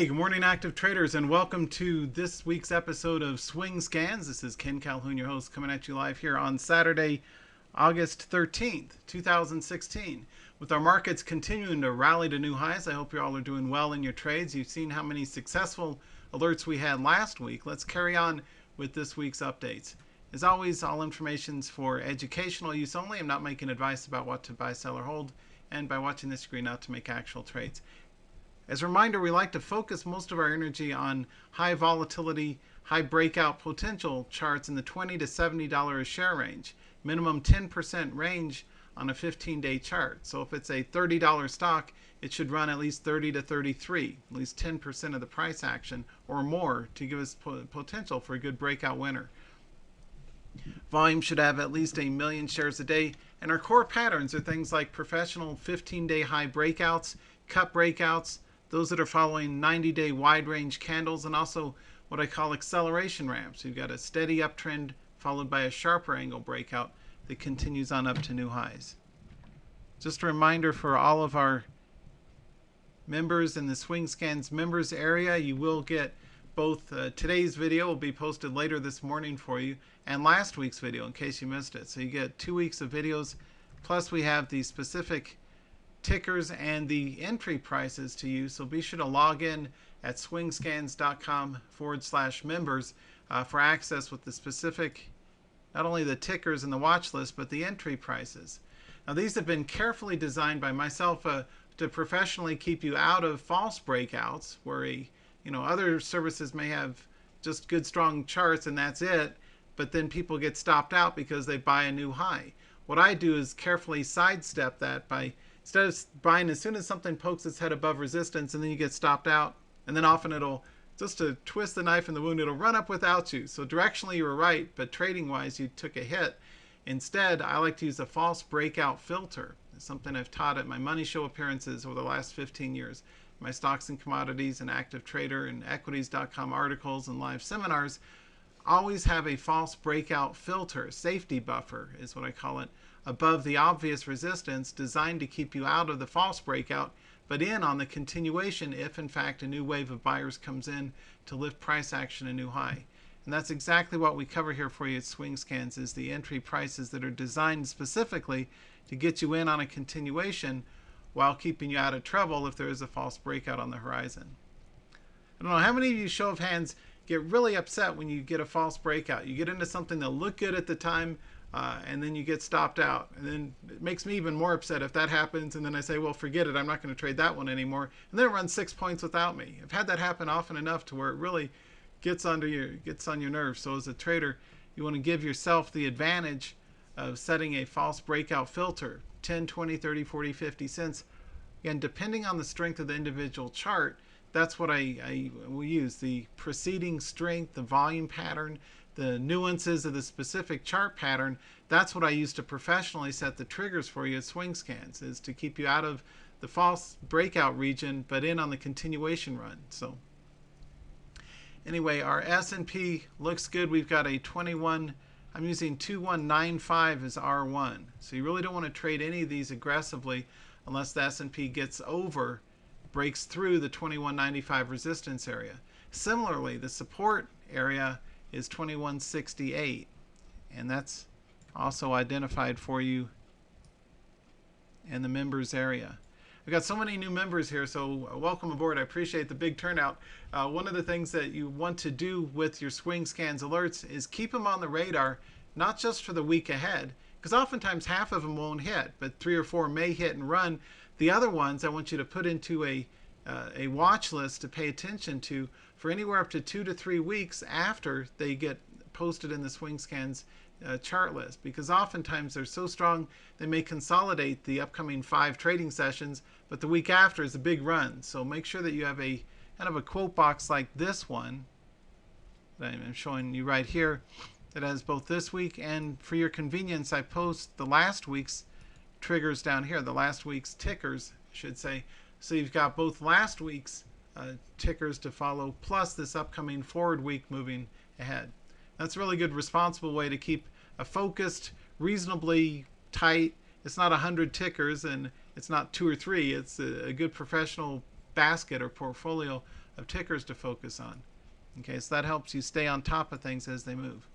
Hey, good morning, active traders, and welcome to this week's episode of Swing Scans. This is Ken Calhoun, your host, coming at you live here on Saturday, August 13th, 2016. With our markets continuing to rally to new highs, I hope you all are doing well in your trades. You've seen how many successful alerts we had last week. Let's carry on with this week's updates. As always, all information's for educational use only. I'm not making advice about what to buy, sell, or hold, and by watching this screen, not to make actual trades. As a reminder, we like to focus most of our energy on high volatility, high breakout potential charts in the $20 to $70 a share range, minimum 10% range on a 15-day chart. So if it's a $30 stock, it should run at least 30 to 33, at least 10% of the price action or more to give us potential for a good breakout winner. Volume should have at least 1 million shares a day, and our core patterns are things like professional 15-day high breakouts, cut breakouts, those that are following 90-day wide range candles, and also what I call acceleration ramps. You've got a steady uptrend followed by a sharper angle breakout that continues on up to new highs. Just a reminder for all of our members in the Swing Scans members area, you will get both today's video will be posted later this morning for you, and last week's video in case you missed it. So you get 2 weeks of videos, plus we have the specific tickers and the entry prices to use. So be sure to log in at swingscans.com/members for access with the specific, not only the tickers and the watch list, but the entry prices. Now these have been carefully designed by myself to professionally keep you out of false breakouts where other services may have just good strong charts and that's it, but then people get stopped out because they buy a new high. What I do is carefully sidestep that by instead of buying as soon as something pokes its head above resistance and then you get stopped out, and then often it'll, just to twist the knife in the wound, it'll run up without you. So directionally you were right, but trading wise you took a hit. Instead, I like to use a false breakout filter. It's something I've taught at my money show appearances over the last 15 years. My stocks and commodities and active trader and equities.com articles and live seminars always have a false breakout filter, safety buffer is what I call it, above the obvious resistance, designed to keep you out of the false breakout but in on the continuation if in fact a new wave of buyers comes in to lift price action a new high. And that's exactly what we cover here for you at Swing Scans, is the entry prices that are designed specifically to get you in on a continuation while keeping you out of trouble if there is a false breakout on the horizon. I don't know how many of you, show of hands, get really upset when you get a false breakout. You get into something that looked good at the time, and then you get stopped out. And then it makes me even more upset if that happens, and then I say, well, forget it, I'm not going to trade that one anymore. And then it runs 6 points without me. I've had that happen often enough to where it really gets on your nerves. So as a trader, you want to give yourself the advantage of setting a false breakout filter, 10, 20, 30, 40, 50 cents. Again, depending on the strength of the individual chart, that's what I will use. The preceding strength, the volume pattern, the nuances of the specific chart pattern, that's what I use to professionally set the triggers for you at Swing Scans, is to keep you out of the false breakout region but in on the continuation run. So anyway, our S&P looks good. We've got a 21, I'm using 2195 as R1. So you really don't want to trade any of these aggressively unless the S&P breaks through the 2195 resistance area. Similarly, the support area is 2168, and that's also identified for you in the members area. We've got so many new members here, so welcome aboard. I appreciate the big turnout. One of the things that you want to do with your Swing Scans alerts is keep them on the radar, not just for the week ahead, because oftentimes half of them won't hit, but 3 or 4 may hit and run. The other ones I want you to put into a watch list to pay attention to for anywhere up to 2 to 3 weeks after they get posted in the Swing Scans chart list, because oftentimes they're so strong they may consolidate the upcoming 5 trading sessions, but the week after is a big run. So make sure that you have a kind of a quote box like this one that I'm showing you right here that has both this week, and for your convenience I post the last week's triggers down here, the last week's tickers I should say. So you've got both last week's tickers to follow plus this upcoming forward week moving ahead. That's a really good responsible way to keep a focused, reasonably tight, it's not 100 tickers and it's not 2 or 3, it's a good professional basket or portfolio of tickers to focus on. Okay, so that helps you stay on top of things as they move.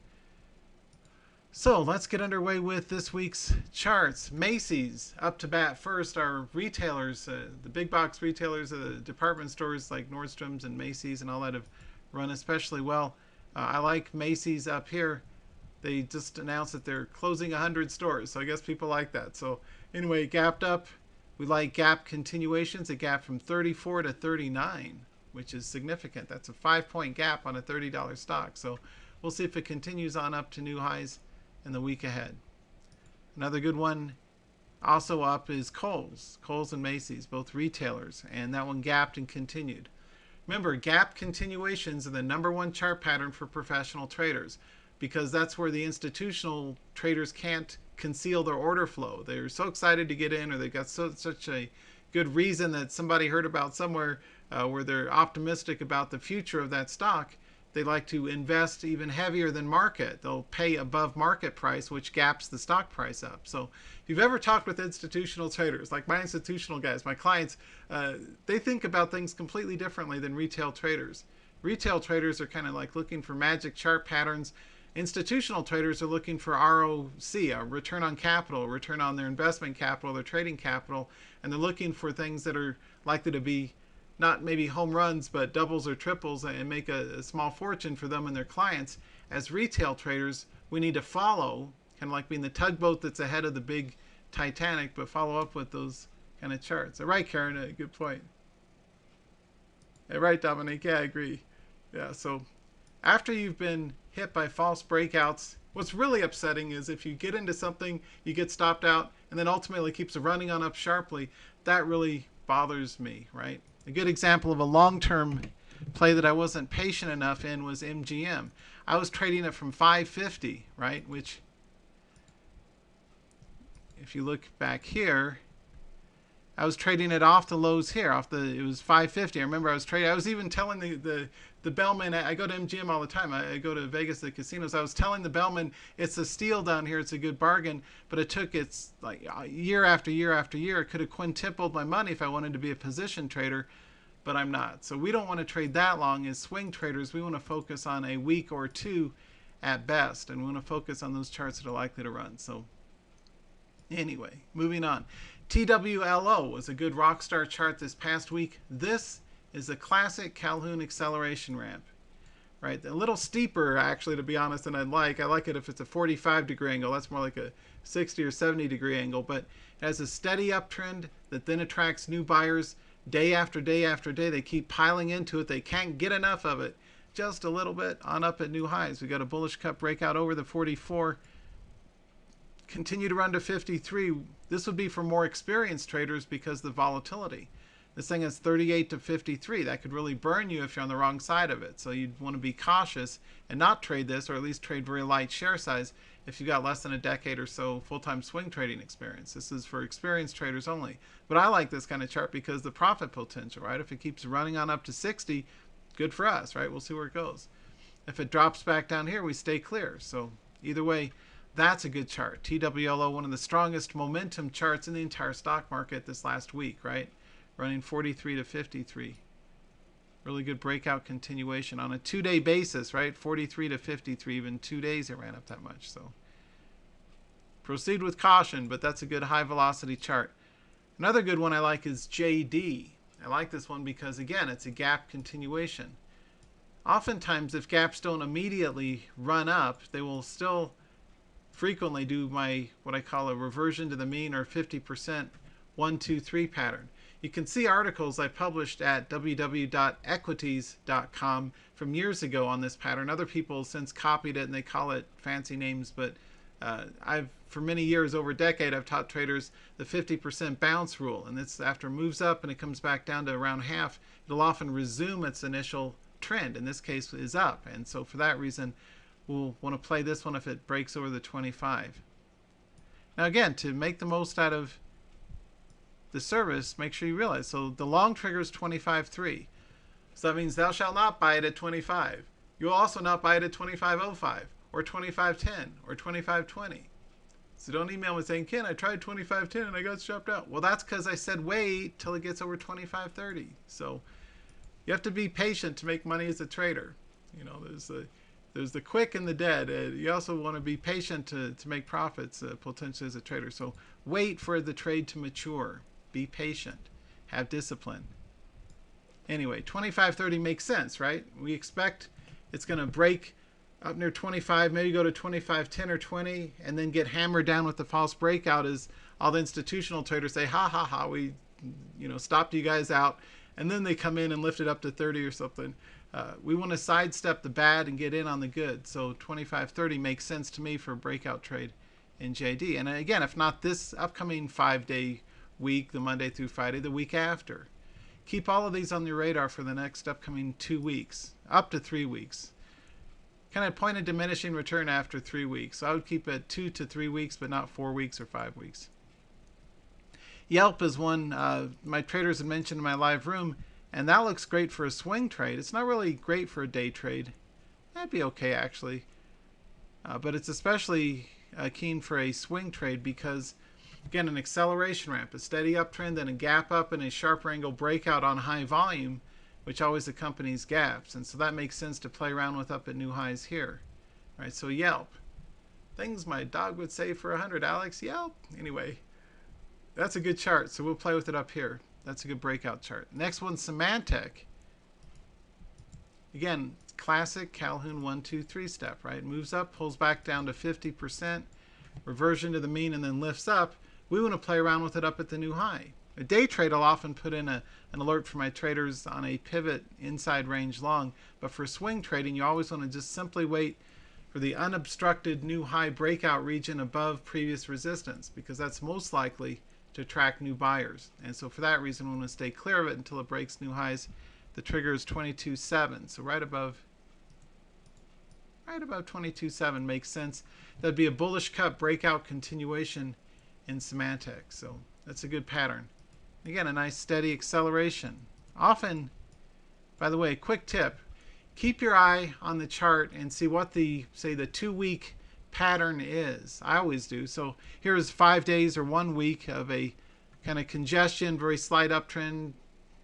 So let's get underway with this week's charts. Macy's up to bat first. Our retailers, the big box retailers, the department stores like Nordstrom's and Macy's and all that have run especially well. I like Macy's up here. They just announced that they're closing 100 stores, so I guess people like that. So anyway, gapped up. We like gap continuations. It gapped from 34 to 39, which is significant. That's a 5-point gap on a $30 stock. So we'll see if it continues on up to new highs in the week ahead. Another good one also up is Kohl's. Kohl's and Macy's, both retailers, and that one gapped and continued. Remember, gap continuations are the #1 chart pattern for professional traders, because that's where the institutional traders can't conceal their order flow. They're so excited to get in, or they've got such a good reason that somebody heard about somewhere where they're optimistic about the future of that stock. They like to invest even heavier than market. They'll pay above market price, which gaps the stock price up. So if you've ever talked with institutional traders, like my institutional guys, my clients, they think about things completely differently than retail traders. Retail traders are kind of like looking for magic chart patterns. Institutional traders are looking for ROC, a return on capital, return on their investment capital, their trading capital, and they're looking for things that are likely to be not maybe home runs, but doubles or triples and make a small fortune for them and their clients. As retail traders, we need to follow, kind of like being the tugboat that's ahead of the big Titanic, but follow up with those kind of charts. All right, Karen, a good point. Yeah, right, Dominic, yeah, I agree. Yeah, so after you've been hit by false breakouts, what's really upsetting is if you get into something, you get stopped out, and then ultimately keeps running on up sharply. That really bothers me, right? A good example of a long-term play that I wasn't patient enough in was MGM. I was trading it from 550, right? Which, if you look back here, I was trading it off the lows here. It was 550. I remember I was even telling the bellman. I go to MGM all the time. I go to Vegas, the casinos. I was telling the bellman it's a steal down here. It's a good bargain. But it's like year after year after year. It could have quintupled my money if I wanted to be a position trader, but I'm not. So we don't want to trade that long as swing traders. We want to focus on a week or two at best, and we want to focus on those charts that are likely to run. So anyway, moving on. TWLO was a good rockstar chart this past week. This is a classic Calhoun acceleration ramp, right? A little steeper, actually, to be honest, than I'd like. I like it if it's a 45-degree angle. That's more like a 60 or 70-degree angle, but it has a steady uptrend that then attracts new buyers day after day after day. They keep piling into it. They can't get enough of it. Just a little bit on up at new highs. We got a bullish cut breakout over the 44. Continue to run to 53. This would be for more experienced traders because of the volatility. This thing is 38 to 53. That could really burn you if you're on the wrong side of it. So you'd want to be cautious and not trade this, or at least trade very light share size if you've got less than a decade or so full-time swing trading experience. This is for experienced traders only. But I like this kind of chart because the profit potential, right? If it keeps running on up to 60, good for us, right? We'll see where it goes. If it drops back down here, we stay clear. So either way, that's a good chart. TWLO, one of the strongest momentum charts in the entire stock market this last week, right? Running 43 to 53. Really good breakout continuation on a 2-day basis, right? 43 to 53, even 2 days it ran up that much. So proceed with caution, but that's a good high velocity chart. Another good one I like is JD. I like this one because, again, it's a gap continuation. Oftentimes, if gaps don't immediately run up, they will still frequently do what I call a reversion to the mean, or 50% 1, 2, 3 pattern. You can see articles I published at www.equities.com from years ago on this pattern. Other people have since copied it and they call it fancy names, but for many years, over a decade, I've taught traders the 50% bounce rule, and it's after it moves up and it comes back down to around half, it'll often resume its initial trend. In this case, is up, and so for that reason, we'll want to play this one if it breaks over the 25. Now again, to make the most out of the service, make sure you realize, so the long trigger is 25.3. So that means thou shalt not buy it at 25. You'll also not buy it at 25.05 or 25.10 or 25.20. So don't email me saying, Ken, I tried 25.10 and I got stopped out. Well, that's because I said wait till it gets over 25.30. So you have to be patient to make money as a trader. You know, there's the quick and the dead. You also want to be patient to make profits potentially as a trader. So wait for the trade to mature. Be patient. Have discipline. Anyway, 25.30 makes sense, right? We expect it's going to break up near 25, maybe go to 25.10 or 20, and then get hammered down with the false breakout as all the institutional traders say, ha ha ha, we stopped you guys out. And then they come in and lift it up to 30 or something. We want to sidestep the bad and get in on the good. So 25.30 makes sense to me for a breakout trade in JD. And again, if not this upcoming 5-day week, the Monday through Friday, the week after. Keep all of these on your radar for the next upcoming 2 weeks, up to 3 weeks. Kind of point of diminishing return after 3 weeks. So I would keep it 2 to 3 weeks, but not 4 weeks or 5 weeks. Yelp is one my traders had mentioned in my live room, and that looks great for a swing trade. It's not really great for a day trade. That'd be okay, actually. But it's especially keen for a swing trade because, again, an acceleration ramp, a steady uptrend, then a gap up and a sharper angle breakout on high volume, which always accompanies gaps. And so that makes sense to play around with up at new highs here. All right, so Yelp. Things my dog would say for 100, Alex. Yelp. Anyway, that's a good chart, so we'll play with it up here. That's a good breakout chart. Next one's Symantec. Again, classic Calhoun 1, 2, 3 step, right? Moves up, pulls back down to 50%, reversion to the mean, and then lifts up. We want to play around with it up at the new high. A day trade, I'll often put in an alert for my traders on a pivot inside range long. But for swing trading, you always want to just simply wait for the unobstructed new high breakout region above previous resistance, because that's most likely to attract new buyers. And so for that reason, we want to stay clear of it until it breaks new highs. The trigger is 22.7, so right above 22.7 makes sense. That'd be a bullish cut breakout continuation in Symantec. So that's a good pattern. Again, a nice steady acceleration. Often, by the way, quick tip, keep your eye on the chart and see what the 2-week pattern is. I always do. So here's 5 days or 1 week of a kind of congestion, very slight uptrend.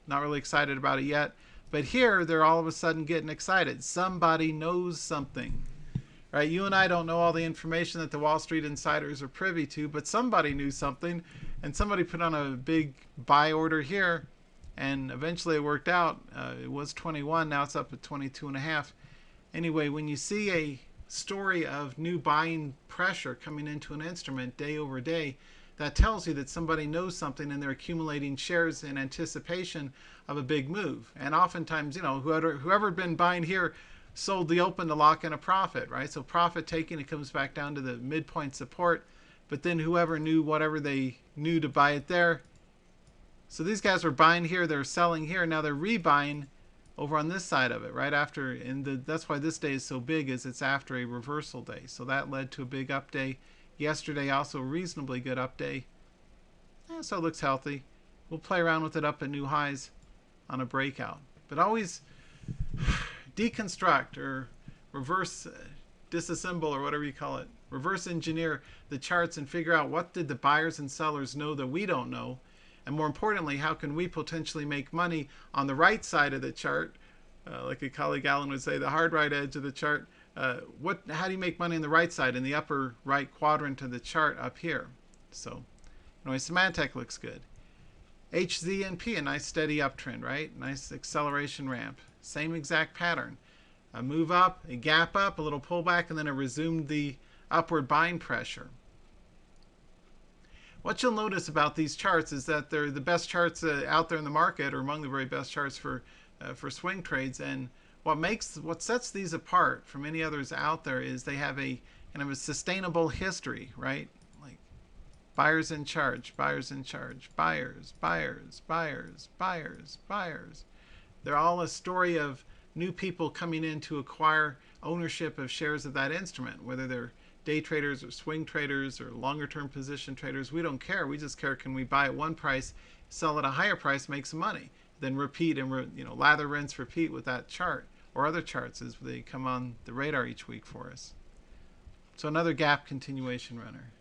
Not really excited about it yet. But here, they're all of a sudden getting excited. Somebody knows something. Right? You and I don't know all the information that the Wall Street insiders are privy to, but somebody knew something, and somebody put on a big buy order here, and eventually it worked out. It was 21, now it's up at 22.5. Anyway, when you see a story of new buying pressure coming into an instrument day over day, that tells you that somebody knows something and they're accumulating shares in anticipation of a big move. And oftentimes, whoever had been buying here sold the open to lock in a profit, right? So profit taking, it comes back down to the midpoint support, but then whoever knew whatever they knew to buy it there. So these guys were buying here, they're selling here, now they're rebuying over on this side of it, right after, and that's why this day is so big, is it's after a reversal day. So that led to a big up day. Yesterday also a reasonably good up day. So it looks healthy. We'll play around with it up at new highs on a breakout. But always deconstruct or reverse disassemble or whatever you call it. Reverse engineer the charts and figure out what did the buyers and sellers know that we don't know. And more importantly, how can we potentially make money on the right side of the chart? Like a colleague Alan would say, the hard right edge of the chart. How do you make money on the right side, in the upper right quadrant of the chart up here? So anyway, Symantec looks good. HZNP, a nice steady uptrend, right? Nice acceleration ramp. Same exact pattern. A move up, a gap up, a little pullback, and then it resumed the upward buying pressure. What you'll notice about these charts is that they're the best charts out there in the market, or among the very best charts for swing trades. And what sets these apart from any others out there is they have a kind of a sustainable history, right? Like buyers in charge, buyers in charge, buyers, buyers, buyers, buyers, buyers. They're all a story of new people coming in to acquire ownership of shares of that instrument, whether they're day traders or swing traders or longer term position traders. We don't care. We just care, can we buy at one price, sell at a higher price, make some money, then repeat and lather, rinse, repeat with that chart or other charts as they come on the radar each week for us. So another gap continuation runner.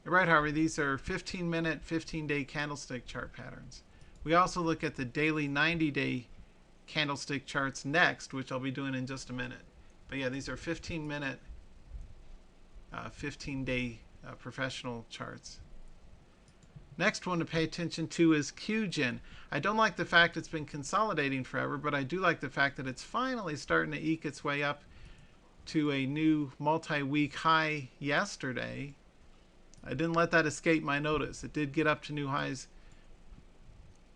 You're right, Harvey, these are 15-minute, 15-day candlestick chart patterns. We also look at the daily 90-day candlestick charts next, which I'll be doing in just a minute. But yeah, these are 15-minute, 15-day professional charts. Next one to pay attention to is QGen. I don't like the fact it's been consolidating forever, but I do like the fact that it's finally starting to eke its way up to a new multi-week high yesterday. I didn't let that escape my notice. It did get up to new highs.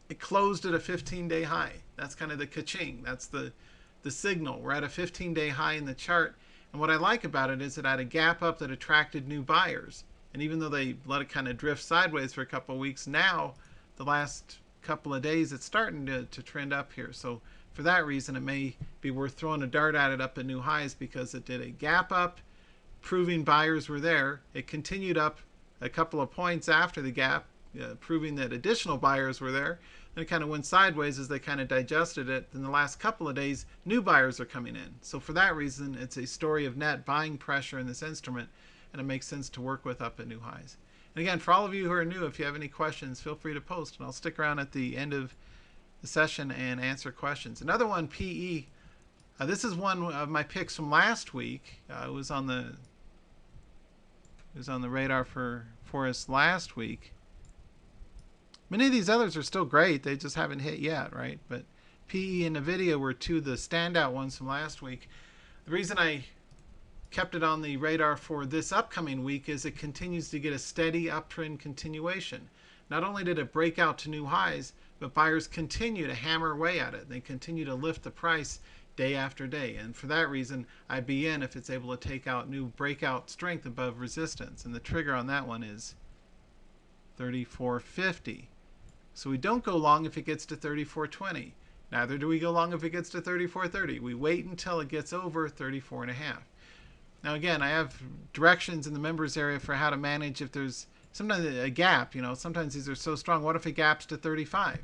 It closed at a 15-day high. That's kind of the ka-ching. That's the signal. We're at a 15-day high in the chart. And what I like about it is it had a gap up that attracted new buyers. And even though they let it kind of drift sideways for a couple of weeks, now the last couple of days it's starting to trend up here. So for that reason, it may be worth throwing a dart at it up at new highs, because it did a gap up, proving buyers were there. It continued up a couple of points after the gap, proving that additional buyers were there. Then it kind of went sideways as they kind of digested it. In the last couple of days, new buyers are coming in. So for that reason, it's a story of net buying pressure in this instrument, and it makes sense to work with up at new highs. And again, for all of you who are new, if you have any questions, feel free to post, and I'll stick around at the end of the session and answer questions. Another one, PE. This is one of my picks from last week. It was on the radar for us last week. Many of these others are still great. They just haven't hit yet, right? But PE and NVIDIA were two of the standout ones from last week. The reason I kept it on the radar for this upcoming week is it continues to get a steady uptrend continuation. Not only did it break out to new highs, but buyers continue to hammer away at it. They continue to lift the price day after day. And for that reason, I'd be in if it's able to take out new breakout strength above resistance. And the trigger on that one is 34.50. So we don't go long if it gets to 34.20. Neither do we go long if it gets to 34.30. We wait until it gets over 34.5. Now again, I have directions in the members area for how to manage if there's sometimes a gap. Sometimes these are so strong. What if it gaps to 35?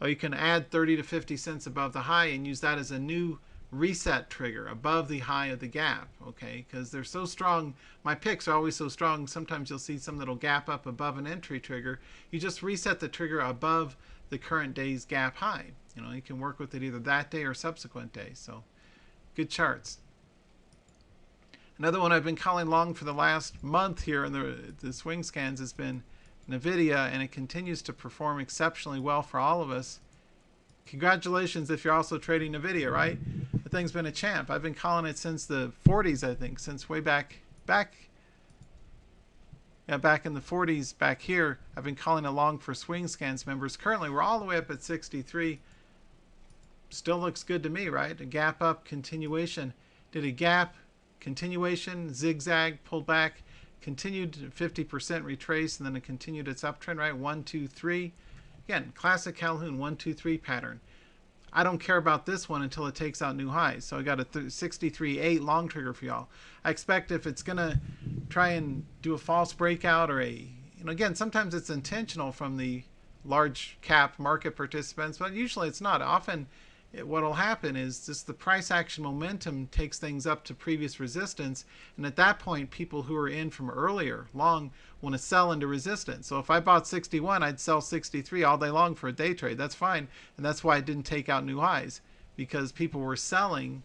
Well, you can add 30 to 50 cents above the high and use that as a new reset trigger above the high of the gap, okay? Because they're so strong. My picks are always so strong. Sometimes you'll see some that'll gap up above an entry trigger. You just reset the trigger above the current day's gap high. You can work with it either that day or subsequent day. So good charts. Another one I've been calling long for the last month here in the swing scans has been NVIDIA, and it continues to perform exceptionally well for all of us. Congratulations if you're also trading NVIDIA, right? The thing's been a champ. I've been calling it since the 40s, I think, since way back in the 40s back here. I've been calling it long for swing scans members. Currently, we're all the way up at 63. Still looks good to me, right? A gap up, continuation. Did a gap, continuation, zigzag, pulled back, continued 50% retrace, and then it continued its uptrend, right? 1, 2, 3. Again, classic Calhoun 1, 2, 3 pattern. I don't care about this one until it takes out new highs. So I got a 63.8 long trigger for y'all. I expect if it's going to try and do a false breakout or again, sometimes it's intentional from the large cap market participants, but usually it's not. Often what will happen is just the price action momentum takes things up to previous resistance, and at that point people who are in from earlier long want to sell into resistance. So if I bought 61, I'd sell 63 all day long for a day trade. That's fine, and that's why it didn't take out new highs, because people were selling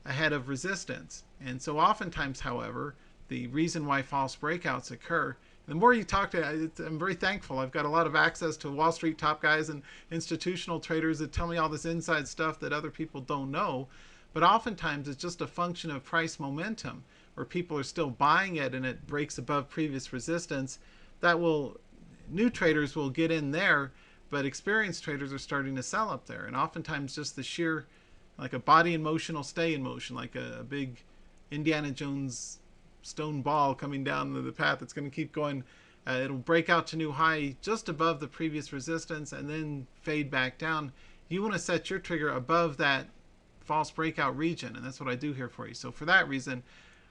ahead of resistance. And so oftentimes, however, the reason why false breakouts occur, the more you talk to, I'm very thankful. I've got a lot of access to Wall Street top guys and institutional traders that tell me all this inside stuff that other people don't know. But oftentimes it's just a function of price momentum, where people are still buying it and it breaks above previous resistance. New traders will get in there, but experienced traders are starting to sell up there. And oftentimes just the sheer, like a body in motion will stay in motion, like a big Indiana Jones stone ball coming down the path. It's going to keep going. It'll break out to new high just above the previous resistance and then fade back down. You want to set your trigger above that false breakout region, and that's what I do here for you. So for that reason,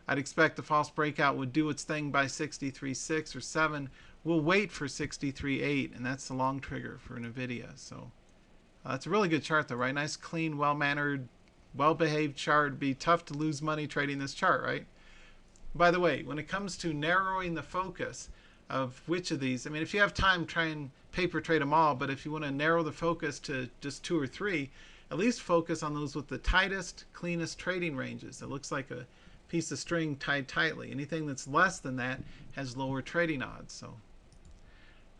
I'd expect the false breakout would do its thing by 63.6 or 7. We'll wait for 63.8, and that's the long trigger for NVIDIA. So that's a really good chart though, right? Nice, clean, well-mannered, well-behaved chart. It'd be tough to lose money trading this chart, right? By the way, when it comes to narrowing the focus, of which of these. I mean, if you have time, try and paper trade them all, but if you want to narrow the focus to just 2 or 3, at least focus on those with the tightest, cleanest trading ranges. It looks like a piece of string tied tightly. Anything that's less than that has lower trading odds. So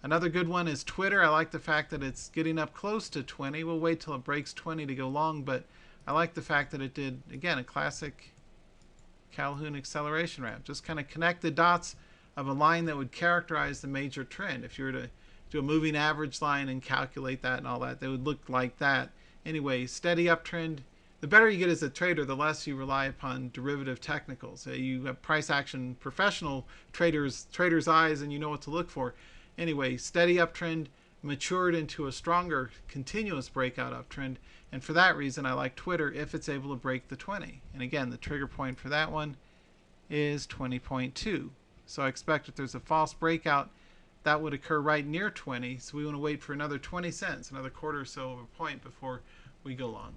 another good one is Twitter. I like the fact that it's getting up close to 20. We'll wait till it breaks 20 to go long, but I like the fact that it did, again, a classic Calhoun acceleration ramp. Just kind of connect the dots of a line that would characterize the major trend. If you were to do a moving average line and calculate that and all that, they would look like that. Anyway, steady uptrend. The better you get as a trader, the less you rely upon derivative technicals. You have price action professional traders' eyes, and you know what to look for. Anyway, steady uptrend matured into a stronger continuous breakout uptrend, and for that reason I like Twitter if it's able to break the 20. And again, the trigger point for that one is 20.2. So I expect if there's a false breakout, that would occur right near 20. So we want to wait for another 20 cents, another quarter or so of a point before we go long.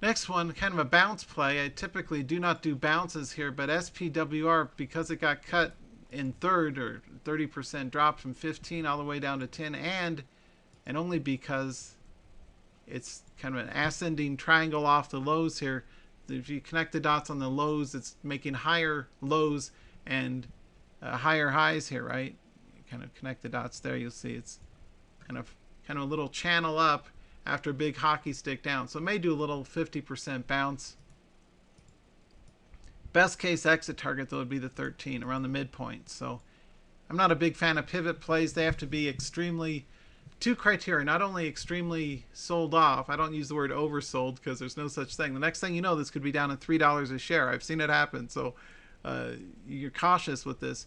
Next one, kind of a bounce play. I typically do not do bounces here, but SPWR, because it got cut in third, or 30% drop from 15 all the way down to 10, and only because it's kind of an ascending triangle off the lows here. If you connect the dots on the lows, it's making higher lows and higher highs here, right? You kind of connect the dots there, you'll see it's kind of a little channel up after a big hockey stick down. So it may do a little 50% bounce. Best case exit target, though, would be the 13, around the midpoint. So I'm not a big fan of pivot plays. They have to be extremely, two criteria, not only extremely sold off. I don't use the word oversold because there's no such thing. The next thing you know, this could be down at $3 a share. I've seen it happen. So you're cautious with this.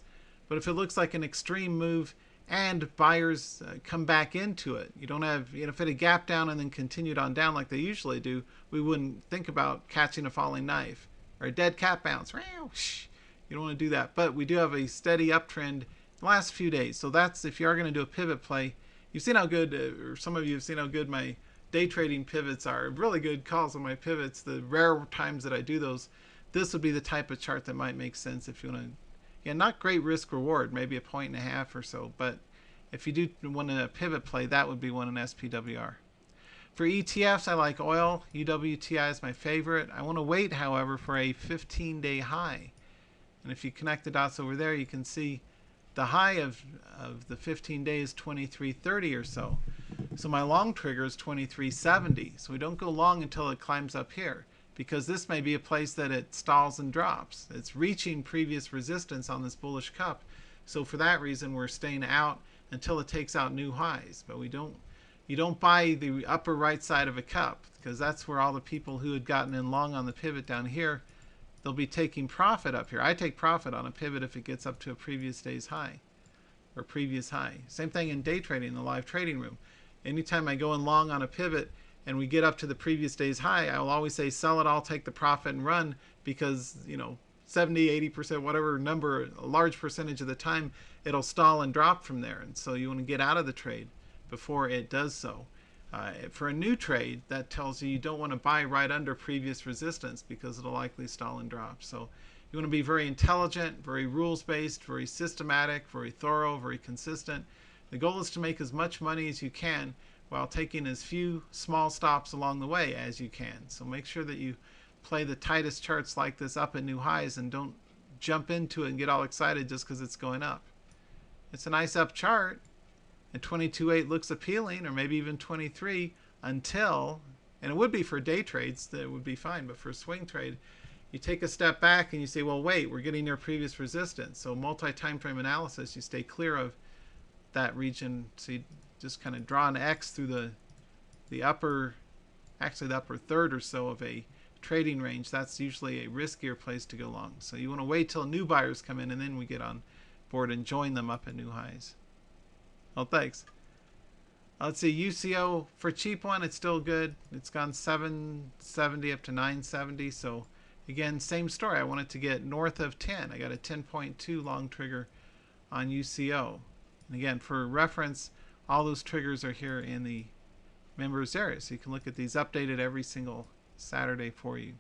But if it looks like an extreme move and buyers come back into it, you don't have, if it had gapped down and then continued on down like they usually do, we wouldn't think about catching a falling knife or a dead cat bounce. You don't want to do that. But we do have a steady uptrend the last few days. So that's, if you are going to do a pivot play, you've seen how good, or some of you have seen how good my day trading pivots are. Really good calls on my pivots. The rare times that I do those, this would be the type of chart that might make sense if you want to. Yeah, not great risk reward, maybe 1.5 points or so, but if you do want a pivot play, that would be one in SPWR. For ETFs, I like oil. UWTI is my favorite. I want to wait, however, for a 15-day high. And if you connect the dots over there, you can see the high of the 15 days, 23.30 or so. So my long trigger is 23.70. So we don't go long until it climbs up here, because this may be a place that it stalls and drops. It's reaching previous resistance on this bullish cup. So for that reason, we're staying out until it takes out new highs. But you don't buy the upper right side of a cup, because that's where all the people who had gotten in long on the pivot down here, they'll be taking profit up here. I take profit on a pivot if it gets up to a previous day's high or previous high. Same thing in day trading in the live trading room. Anytime I go in long on a pivot and we get up to the previous day's high, I will always say sell it all, take the profit and run, because 70, 80%, whatever number, a large percentage of the time, it'll stall and drop from there. And so you want to get out of the trade before it does so. For a new trade, that tells you don't want to buy right under previous resistance, because it'll likely stall and drop. So you want to be very intelligent, very rules-based, very systematic, very thorough, very consistent. The goal is to make as much money as you can while taking as few small stops along the way as you can. So make sure that you play the tightest charts like this up at new highs, and don't jump into it and get all excited just because it's going up. It's a nice up chart, and 22.8 looks appealing, or maybe even 23, until, and it would be for day trades, that would be fine, but for a swing trade, you take a step back and you say, well, wait, we're getting near previous resistance. So multi-time frame analysis, you stay clear of that region. So you just kind of draw an X through the upper, actually the upper third or so of a trading range. That's usually a riskier place to go long. So you want to wait till new buyers come in, and then we get on board and join them up at new highs. Well, thanks. Let's see, UCO, for cheap one, it's still good. It's gone 770 up to 970. So again, same story. I wanted to get north of 10. I got a 10.2 long trigger on UCO. And again, for reference, all those triggers are here in the members area. So you can look at these updated every single Saturday for you.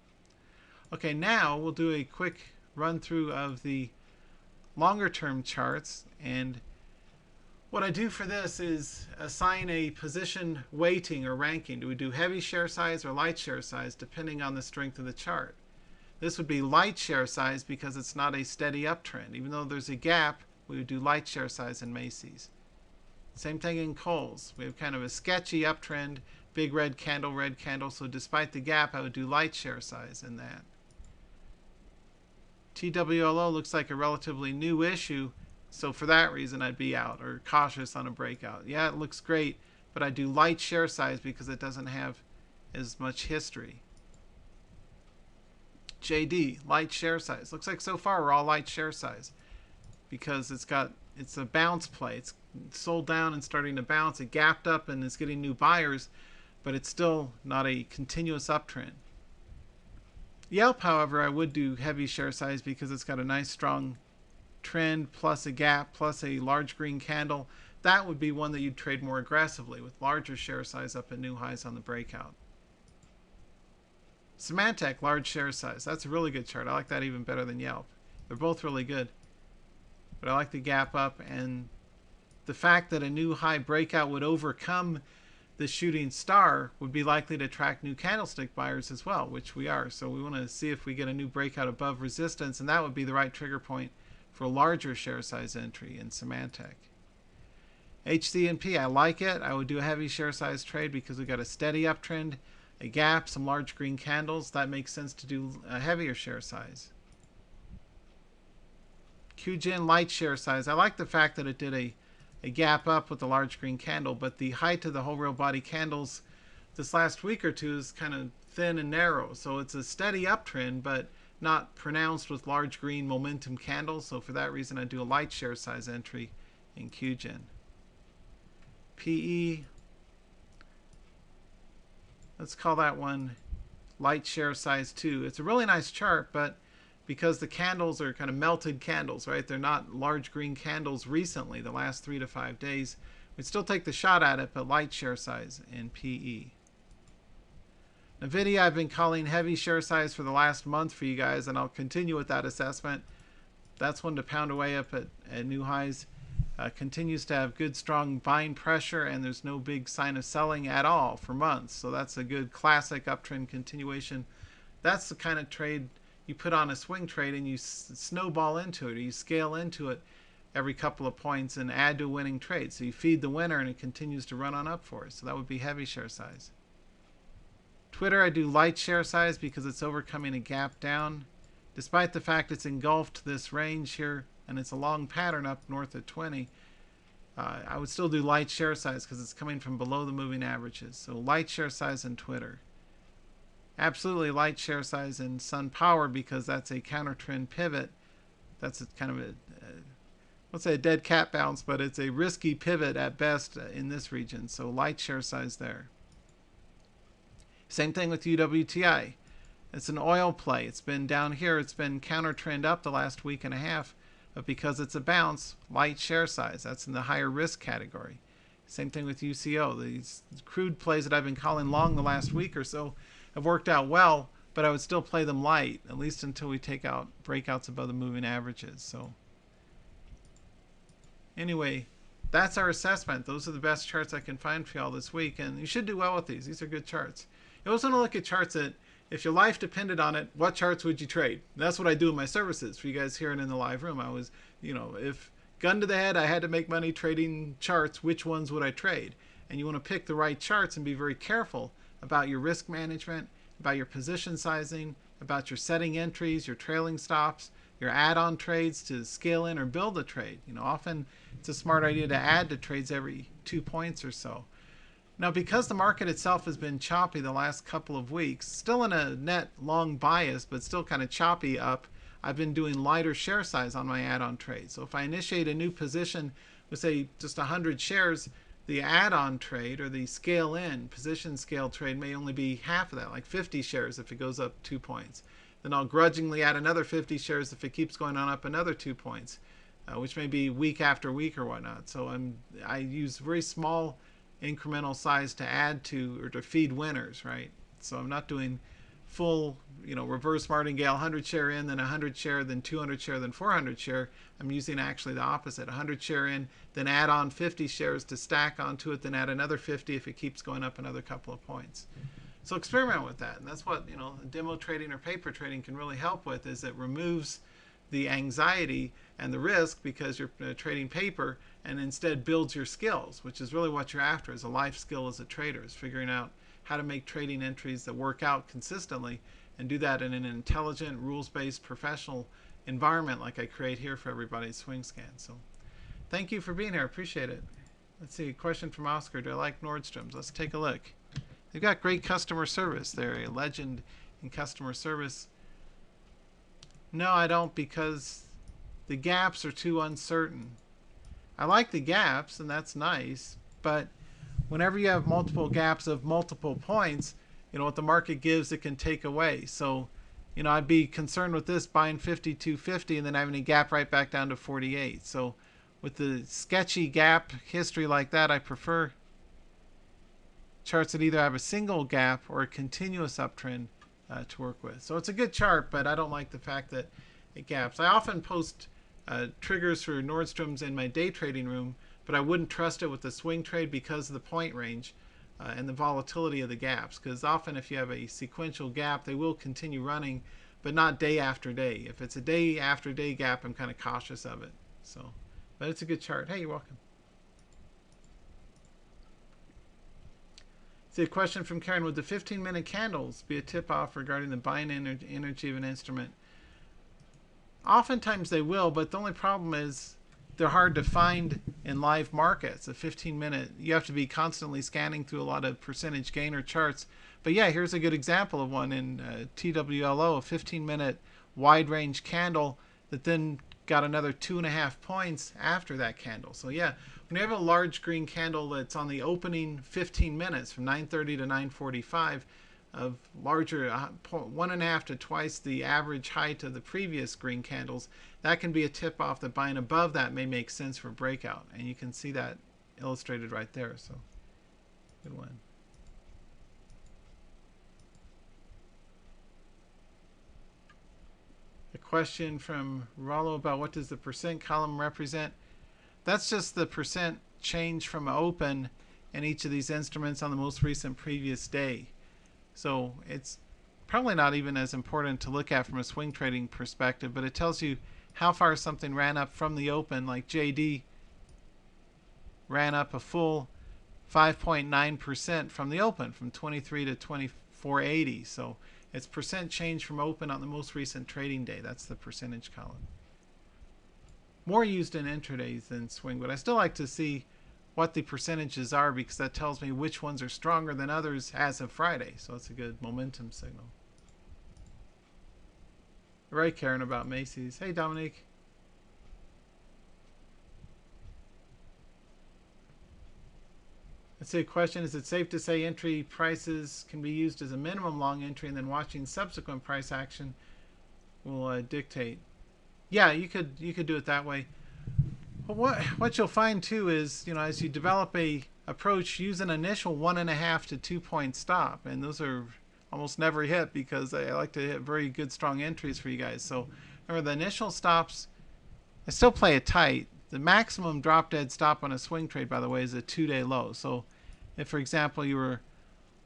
Okay, now we'll do a quick run through of the longer term charts. And what I do for this is assign a position weighting or ranking. Do we do heavy share size or light share size depending on the strength of the chart? This would be light share size because it's not a steady uptrend. Even though there's a gap, we would do light share size in Macy's. Same thing in Kohl's. We have kind of a sketchy uptrend, big red candle, so despite the gap, I would do light share size in that. TWLO looks like a relatively new issue, so for that reason I'd be out or cautious on a breakout. Yeah, it looks great, but I do light share size because it doesn't have as much history. JD, light share size. Looks like so far we're all light share size because it's a bounce play. It's sold down and starting to bounce. It gapped up and is getting new buyers, but it's still not a continuous uptrend. Yelp, however, I would do heavy share size because it's got a nice strong trend plus a gap plus a large green candle. That would be one that you'd trade more aggressively with larger share size up at new highs on the breakout. Symantec, large share size. That's a really good chart. I like that even better than Yelp. They're both really good. But I like the gap up and the fact that a new high breakout would overcome the shooting star would be likely to attract new candlestick buyers as well, which we are. So we want to see if we get a new breakout above resistance, and that would be the right trigger point for a larger share size entry in Symantec. HCNP, I like it. I would do a heavy share size trade because we got a steady uptrend, a gap, some large green candles. That makes sense to do a heavier share size. QGen, light share size. I like the fact that it did a gap up with the large green candle, but the height of the whole real body candles this last week or two is kind of thin and narrow. So it's a steady uptrend, but not pronounced with large green momentum candles. So for that reason, I do a light share size entry in QGen. PE, let's call that one light share size 2. It's a really nice chart, but because the candles are kind of melted candles, right? They're not large green candles recently, the last 3 to 5 days. We'd still take the shot at it, but light share size in PE. NVIDIA, I've been calling heavy share size for the last month for you guys, and I'll continue with that assessment. That's one to pound away up at new highs. Continues to have good, strong buying pressure, and there's no big sign of selling at all for months. So that's a good classic uptrend continuation. That's the kind of trade you put on a swing trade and you snowball into it, or you scale into it every couple of points and add to a winning trade. So you feed the winner and it continues to run on up for us. So that would be heavy share size. Twitter, I do light share size because it's overcoming a gap down. Despite the fact it's engulfed this range here and it's a long pattern up north at 20, I would still do light share size because it's coming from below the moving averages. So light share size in Twitter. Absolutely light share size in Sun Power because that's a counter trend pivot. That's a kind of a, let's say a dead cat bounce, but it's a risky pivot at best in this region. So light share size there. Same thing with UWTI. It's an oil play. It's been down here. It's been counter trend up the last week and a half, but because it's a bounce, light share size. That's in the higher risk category. Same thing with UCO. These crude plays that I've been calling long the last week or so have worked out well, but I would still play them light, at least until we take out breakouts above the moving averages. So anyway, that's our assessment. Those are the best charts I can find for y'all this week, and you should do well with these. These are good charts. You also want to look at charts that, if your life depended on it, what charts would you trade? And that's what I do in my services for you guys here and in the live room. I was, if gun to the head, I had to make money trading charts, which ones would I trade? And you want to pick the right charts and be very careful about your risk management, about your position sizing, about your setting entries, your trailing stops, your add-on trades to scale in or build a trade. Often it's a smart idea to add to trades every 2 points or so. Now, because the market itself has been choppy the last couple of weeks, still in a net long bias, but still kind of choppy up, I've been doing lighter share size on my add-on trades. So if I initiate a new position with, say, just 100 shares, the add-on trade or the scale in position scale trade may only be half of that, like 50 shares if it goes up 2 points. Then I'll grudgingly add another 50 shares if it keeps going on up another 2 points, which may be week after week or whatnot. So I use very small incremental size to add to or to feed winners, right? So I'm not doing full, reverse martingale, 100 share in, then 100 share, then 200 share, then 400 share. I'm using actually the opposite, 100 share in, then add on 50 shares to stack onto it, then add another 50 if it keeps going up another couple of points. So experiment with that. And that's what, demo trading or paper trading can really help with, is it removes the anxiety and the risk because you're trading paper, and instead builds your skills, which is really what you're after, is a life skill as a trader, is figuring out how to make trading entries that work out consistently and do that in an intelligent, rules-based, professional environment like I create here for everybody at Swing Scan. So thank you for being here. I appreciate it. Let's see, a question from Oscar. Do I like Nordstrom's? Let's take a look. They've got great customer service. They're a legend in customer service. No, I don't, because the gaps are too uncertain. I like the gaps, and that's nice, but whenever you have multiple gaps of multiple points, what the market gives, it can take away. So, I'd be concerned with this buying 52.50 and then having a gap right back down to 48. So with the sketchy gap history like that, I prefer charts that either have a single gap or a continuous uptrend to work with. So it's a good chart, but I don't like the fact that it gaps. I often post triggers for Nordstrom's in my day trading room, but I wouldn't trust it with the swing trade because of the point range and the volatility of the gaps. Because often if you have a sequential gap, they will continue running, but not day after day. If it's a day after day gap, I'm kind of cautious of it. So, but it's a good chart. Hey, you're welcome. See a question from Karen. Would the 15-minute candles be a tip-off regarding the buying energy of an instrument? Oftentimes they will, but the only problem is they're hard to find in live markets. A 15-minute, you have to be constantly scanning through a lot of percentage gainer charts. But yeah, here's a good example of one in TWLO, a 15-minute wide range candle that then got another 2.5 points after that candle. So yeah, when you have a large green candle that's on the opening 15 minutes from 9:30 to 9:45 of larger 1.5 to twice the average height of the previous green candles, that can be a tip off that buying above that may make sense for breakout, and you can see that illustrated right there. So good one. A question from Rollo about what does the percent column represent? That's just the percent change from open in each of these instruments on the most recent previous day. So it's probably not even as important to look at from a swing trading perspective, but it tells you how far something ran up from the open. Like JD ran up a full 5.9% from the open, from 23 to 24.80. So it's percent change from open on the most recent trading day. That's the percentage column. More used in intradays than swing, but I still like to see what the percentages are because that tells me which ones are stronger than others as of Friday. So it's a good momentum signal. Right, Karen, about Macy's. Hey, Dominique. Let's see a question. Is it safe to say entry prices can be used as a minimum long entry and then watching subsequent price action will dictate? Yeah, you could do it that way. But what you'll find too is, as you develop a approach, use an initial 1.5 to 2 point stop, and those are almost never hit because I like to hit very good strong entries for you guys. So remember, the initial stops, I still play it tight. The maximum drop dead stop on a swing trade, by the way, is a 2-day low. So if, for example, you were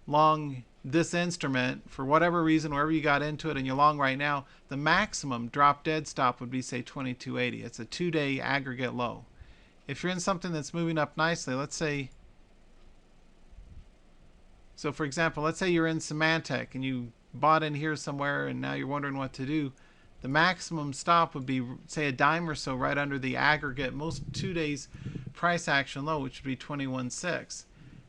long this instrument for whatever reason, wherever you got into it, and you're long right now, the maximum drop dead stop would be, say, 22.80. It's a 2-day aggregate low. If you're in something that's moving up nicely, let's say, so for example, let's say you're in Symantec and you bought in here somewhere and now you're wondering what to do, the maximum stop would be, say, a dime or so right under the aggregate most 2 days price action low, which would be 21.6.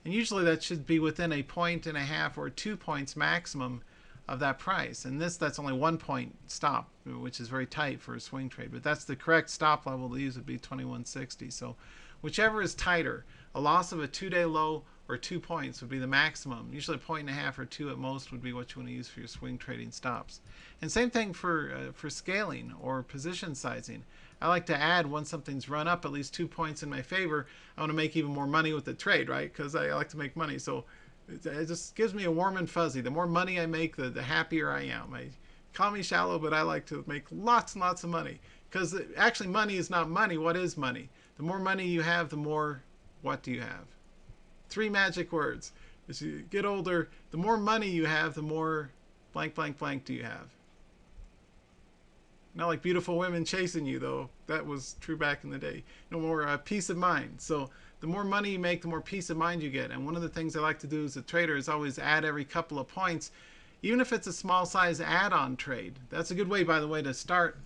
And usually that should be within 1.5 points or 2 points maximum of that price. And that's only 1 point stop, which is very tight for a swing trade. But that's the correct stop level to use, would be 21.60. So whichever is tighter, a loss of a 2-day low or 2 points would be the maximum. Usually 1.5 points or 2 at most would be what you want to use for your swing trading stops. And same thing for scaling or position sizing. I like to add, once something's run up at least 2 points in my favor, I want to make even more money with the trade, right? Because I like to make money. So It just gives me a warm and fuzzy. The more money I make, the happier I am. Call me shallow, but I like to make lots and lots of money. Because actually, money is not money. What is money? The more money you have, the more what do you have? Three magic words. As you get older, the more money you have, the more blank, blank, blank do you have. Not like beautiful women chasing you, though. That was true back in the day. No more peace of mind. So the more money you make, the more peace of mind you get. And one of the things I like to do as a trader is always add every couple of points, even if it's a small size add-on trade. That's a good way, by the way, to start.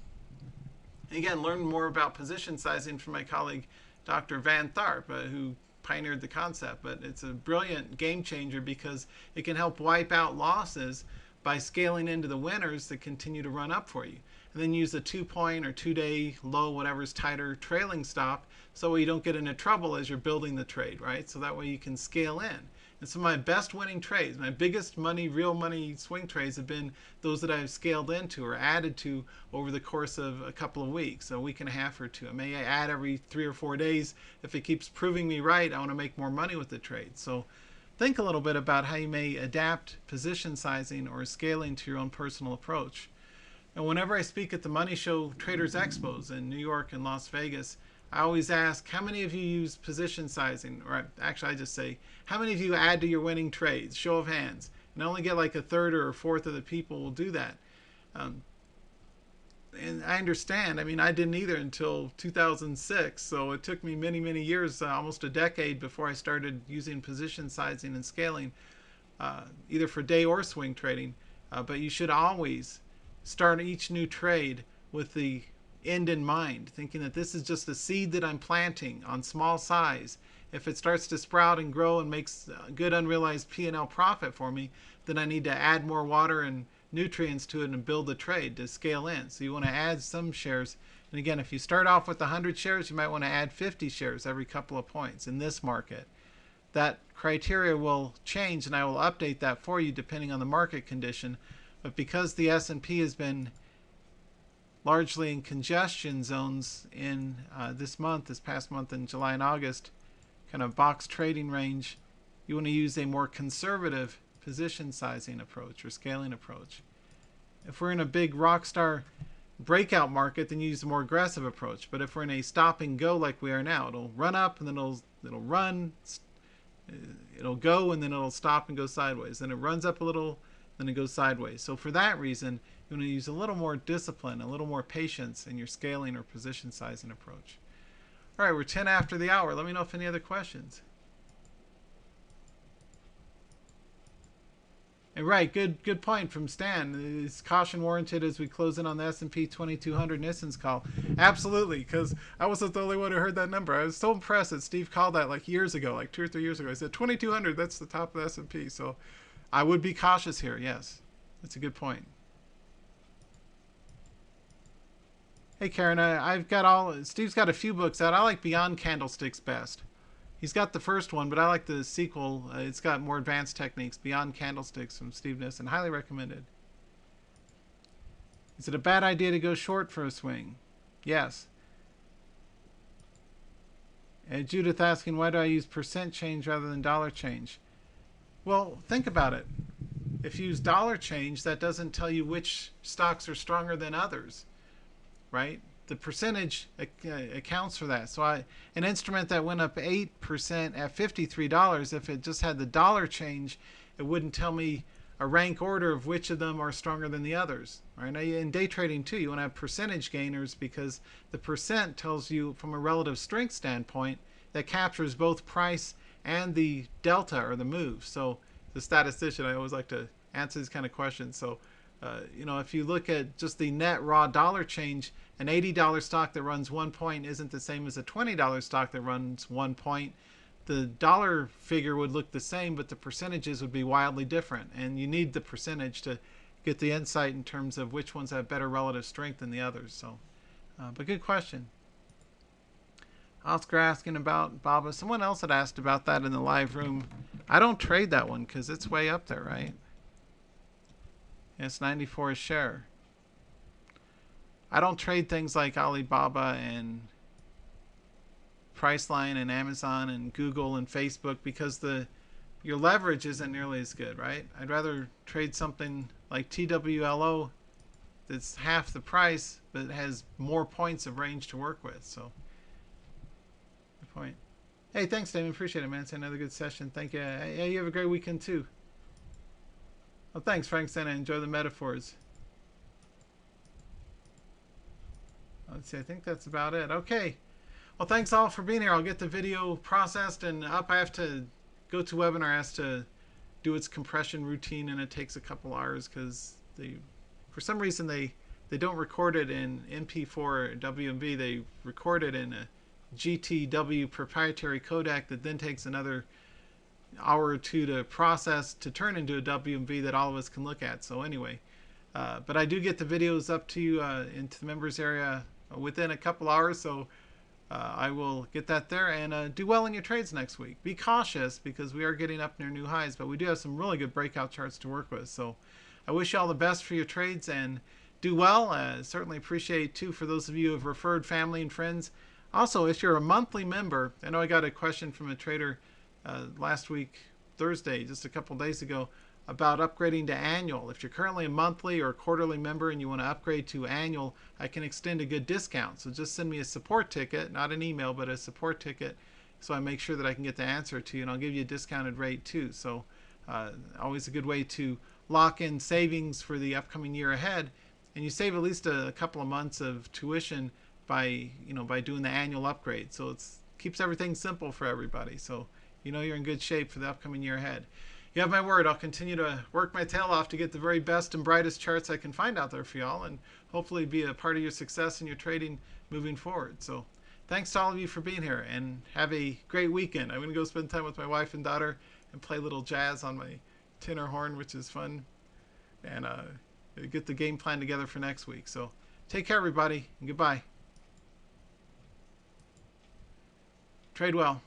Again, learn more about position sizing from my colleague, Dr. Van Tharp, who pioneered the concept. But it's a brilliant game changer because it can help wipe out losses by scaling into the winners that continue to run up for you. And then use a 2-point or 2-day low, whatever's tighter, trailing stop, so you don't get into trouble as you're building the trade, right? So that way you can scale in. And some of my best winning trades, my biggest money, real money swing trades have been those that I've scaled into or added to over the course of a couple of weeks, a week and a half or two. I may add every 3 or 4 days. If it keeps proving me right, I want to make more money with the trade. So think a little bit about how you may adapt position sizing or scaling to your own personal approach. And whenever I speak at the Money Show Traders Expos in New York and Las Vegas, I always ask, how many of you use position sizing? Or actually, I just say, how many of you add to your winning trades? Show of hands. And I only get like a third or a fourth of the people will do that. And I understand. I mean, I didn't either until 2006. So it took me many, many years, almost a decade, before I started using position sizing and scaling, either for day or swing trading. But you should always start each new trade with the end in mind, thinking that this is just a seed that I'm planting on small size. If it starts to sprout and grow and makes good unrealized P&L profit for me, then I need to add more water and nutrients to it and build the trade to scale in. So you want to add some shares. And again, if you start off with 100 shares, you might want to add 50 shares every couple of points in this market. That criteria will change, and I will update that for you depending on the market condition. But because the S&P has been largely in congestion zones in this past month in July and August, kind of box trading range, you want to use a more conservative position sizing approach or scaling approach. If we're in a big rockstar breakout market, then you use a more aggressive approach. But if we're in a stop and go like we are now, it'll run up and then it'll run, it'll go and then it'll stop and go sideways. Then it runs up a little, then it goes sideways. So for that reason, you want to use a little more discipline, a little more patience in your scaling or position sizing approach. All right, we're 10 after the hour. Let me know if any other questions. And right, good point from Stan. Is caution warranted as we close in on the S&P 2200 Nissan's call? Absolutely, because I wasn't the only one who heard that number. I was so impressed that Steve called that like years ago, like 2 or 3 years ago. He said 2200, that's the top of the S&P. So I would be cautious here, yes. That's a good point. Hey Karen, Steve's got a few books out. I like Beyond Candlesticks best. He's got the first one, but I like the sequel. It's got more advanced techniques. Beyond Candlesticks from Steve Nissen. Highly recommended. Is it a bad idea to go short for a swing? Yes. And Judith asking, why do I use percent change rather than dollar change? Well, think about it. If you use dollar change, that doesn't tell you which stocks are stronger than others, right? The percentage accounts for that. So an instrument that went up 8% at $53, if it just had the dollar change, it wouldn't tell me a rank order of which of them are stronger than the others. Right? Now, in day trading too, you want to have percentage gainers because the percent tells you from a relative strength standpoint that captures both price and the delta or the move. So the statistician, I always like to answer these kind of questions. So if you look at just the net raw dollar change, an $80 stock that runs 1 point isn't the same as a $20 stock that runs 1 point. The dollar figure would look the same, but the percentages would be wildly different. And you need the percentage to get the insight in terms of which ones have better relative strength than the others. So, but good question. Oscar asking about BABA. Someone else had asked about that in the live room. I don't trade that one because it's way up there, right? It's 94 a share. I don't trade things like Alibaba and Priceline and Amazon and Google and Facebook because the your leverage isn't nearly as good, right? I'd rather trade something like TWLO that's half the price, but has more points of range to work with. So, good point. Hey, thanks, Damon. Appreciate it, man. It's another good session. Thank you. Yeah, you have a great weekend too. Well, thanks, Frank Sena. Enjoy the metaphors. Let's see. I think that's about it. Okay. Well, thanks all for being here. I'll get the video processed and up. I have to go to webinar, has to do its compression routine, and it takes a couple hours because they, for some reason, they don't record it in MP4 or WMV. They record it in a GTW proprietary codec that then takes another hour or two to process to turn into a WMV that all of us can look at. So anyway, but I do get the videos up to you into the members area within a couple hours. So I will get that there, and do well in your trades next week. Be cautious because we are getting up near new highs, but we do have some really good breakout charts to work with. So I wish you all the best for your trades and do well. Certainly appreciate too for those of you who have referred family and friends. Also, if you're a monthly member, I know I got a question from a trader last week, Thursday, just a couple days ago, about upgrading to annual. If you're currently a monthly or quarterly member and you want to upgrade to annual, I can extend a good discount. So just send me a support ticket, not an email, but a support ticket, so I make sure that I can get the answer to you, and I'll give you a discounted rate too. So always a good way to lock in savings for the upcoming year ahead, and you save at least a couple of months of tuition by doing the annual upgrade. So it keeps everything simple for everybody. So you're in good shape for the upcoming year ahead. You have my word. I'll continue to work my tail off to get the very best and brightest charts I can find out there for y'all, and hopefully be a part of your success in your trading moving forward. So thanks to all of you for being here, and have a great weekend. I'm going to go spend time with my wife and daughter and play a little jazz on my tenor horn, which is fun, and get the game plan together for next week. So take care, everybody, and goodbye. Trade well.